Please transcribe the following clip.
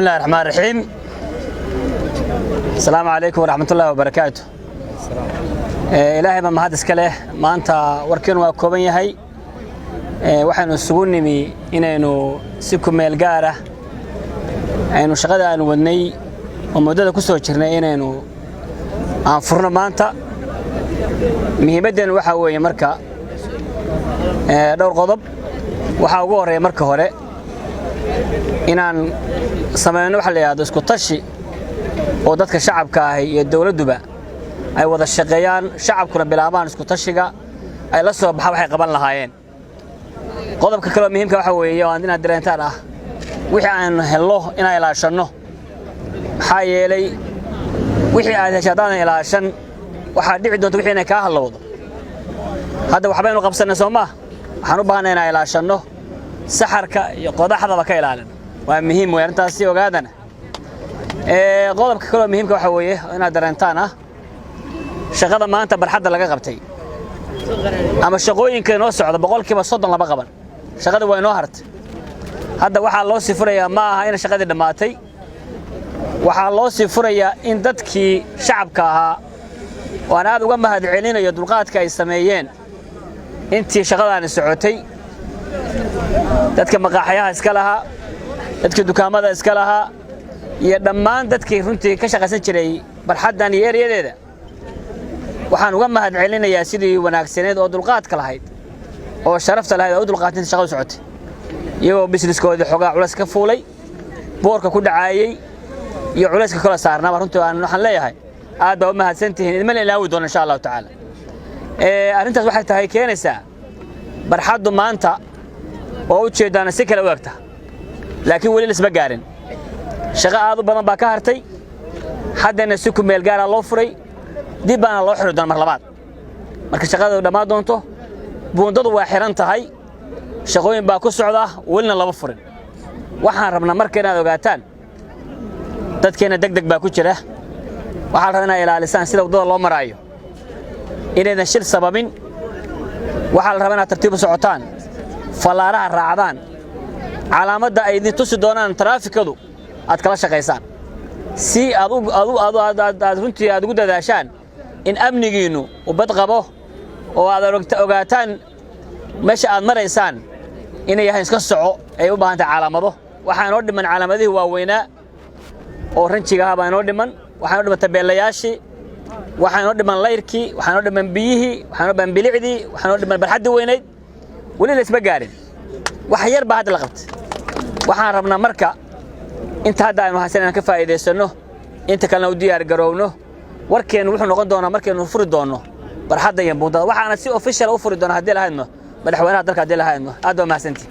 بسم الله الرحمن الرحيم. السلام عليكم ورحمة الله وبركاته. إلهي ما هذا سكله ما أنت وركن وكوبين هاي وحنا السجون مي إنه سكوا ملجارة إنه شغال إنه وني ومدة كسر شرنا إنه عن فرنا ما أنت مي بدن وحوي مركا دور غضب وحوي مركا هراء إن سمعنا وحلا هذا اسكو تشي ودتك الشعب كاهي الدولة دبا أي وضع الشقيان شعب كنا بلعبان اسكو تشيقة أي لسه بحاول قبل لهاين قضب كلام مهم كوحوي عندنا درينتان وحي عن هلو إنا إلى شنو حي لي وحي عن شدان إلى شن وحد يعدون توحينا كهالوض هذا وحبين وقبسنا سوما حنوبهنا إنا إلى شنو سحر كقضاء حظ بكيلان ومهم ويرنتاسي وقادنا قضب كلام مهم كوحوي إنا درينتان شغلة ما أنت برحد لقى قبتي أما الشقوين كانوا صعد بقول كيف صدنا بقبل شغلة وين نهرت هذا واحد الله سفرية ما هنا شغلة دماتي واحد الله سفرية إن دتك شعب كها وأنا هذا وما هاد علينا يدرقات كيسميين أنت شغلة عن السعودي دتك مقاحيها إسكالها دتك دكامة إسكالها يدمان دتك فهمتي كشغلة سنشري برحد أنا يري هذا waxaan uga mahad celinayaa sidii wanaagsaneed oo dulqaadka lahayd oo sharafta lahayd oo dulqaadin shaqo socotay iyagoo businesskooda xogaa culays ka fuulay boorka ku dhacaayay iyo culayska kala saarnaa runtii waxaan leeyahay aad baa u mahadsantihiin idin la ilaawi doona insha Allah taala arintaas waxay tahay keenaysaa barxaddu maanta oo u jeedana si kala waqta laakiin wali isba gaarin shaqo aad u badan baa ka hartay haddana si ku meel gaar ah loo furay dib baan loo xiro doon mar labaad marka shaqada dhamaad doonto buundadu waa xiran tahay shaqooyin baa ku socda walna laba furin waxaan rabnaa marka inaad ogaataan dadkeena degdeg baa ku jira waxaan rabnaa ilaalisaan sida wadada loo maraayo inaydan shil sababin waxaan rabnaa tartiib u socotaan falaaraha raacdaan calaamadda ay idin tusi doonaan taraafikadu aad kala shaqaysaan si aad runtii aad ugu dadaashaan in amnigiinu u badqabo oo aad ogaataan meesha aad maraysaan inay yahay iska soco ay u baahan tahay calaamado waxaan oo dhiman calaamadihii waaweynaa oo ranjiga ah baan oo dhiman waxaan oo dhiman tabeelayaashii waxaan oo dhiman layrkii waxaan oo dhiman biyihii waxaan oo dhiman bilicdii waxaan oo dhiman barxadii weynayd wali la isba gaarin wax yar baa hadda la qabtay waxaan rabnaa marka inta hadda aynu haysana ka faa'iideysano inta kalena u diyaar garowno warkeenu wuxuu noqon doonaa markeenu furi doono barxadda iyo buundada waxaana si official u furi doona hadii la haydno madaxweynaha dalka hadii la haydno aad waa mahadsantii